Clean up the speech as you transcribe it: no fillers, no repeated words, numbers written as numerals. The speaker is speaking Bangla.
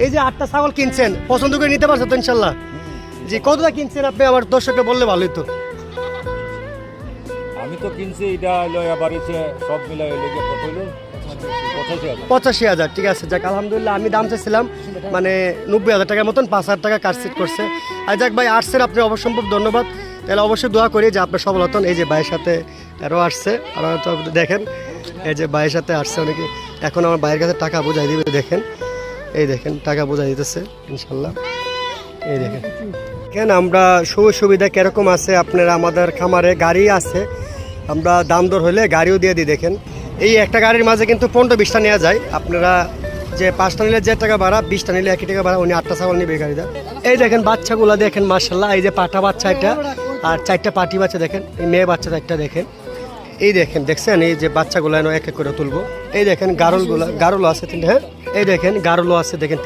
এই যে 8টা ছাগল কিনছেন পছন্দ করে নিতে পারছেন তো ইনশাল্লাহ? জি, কতটা কিনছেন আপনি আমার দর্শককে বললে ভালোই তো। আমি তো কিনছি এটা হলো এবার এসে সব মিলাই হইলে গিয়ে কত হইলো 85,000। 85,000, ঠিক আছে। যাক আলহামদুলিল্লাহ, আমি দাম চাইছিলাম মানে 90,000 টাকার মতন, 5,000 টাকা কাটসিট করছে। আর যাক ভাই আসছেন আপনি অবশ্যম্ভব ধন্যবাদ। তাহলে অবশ্যই দোয়া করি যে আপনার সফল হতেন। এই যে ভাইয়ের সাথে আরও আসছে, আর তো দেখেন এই যে ভাইয়ের সাথে আসছে অনেকে। এখন আমার ভাইয়ের কাছে টাকা বোঝাই দিবে, দেখেন এই দেখেন টাকা বোঝাই দিতেছে ইনশাল্লাহ। এই দেখেন কেন আমরা সুযোগ সুবিধা কিরকম আছে আপনারা, আমাদের খামারে গাড়ি আছে, আমরা দাম দর হলে গাড়িও দিয়ে দিই। দেখেন এই একটা গাড়ির মাঝে কিন্তু 15-20টা নেওয়া যায়। আপনারা যে 5টা নিলে যে টাকা ভাড়া, 20টা নিলে 1 টাকা ভাড়া। উনি 8টা ছাগল নিবে গাড়িটা। এই দেখেন বাচ্চাগুলো দেখেন মাশাল্লাহ, এই যে পাঠা বাচ্চা এটা, আর 4টা পাটি বাচ্চা দেখেন, এই মেয়ে বাচ্চা 4টা দেখেন। এই দেখেন দেখছেন এই যে বাচ্চাগুলো এক এক করে তুলবো। এই দেখেন গারলগুলো আছে 3টা, হ্যাঁ এই দেখেন গারলও আছে দেখেন 3টা।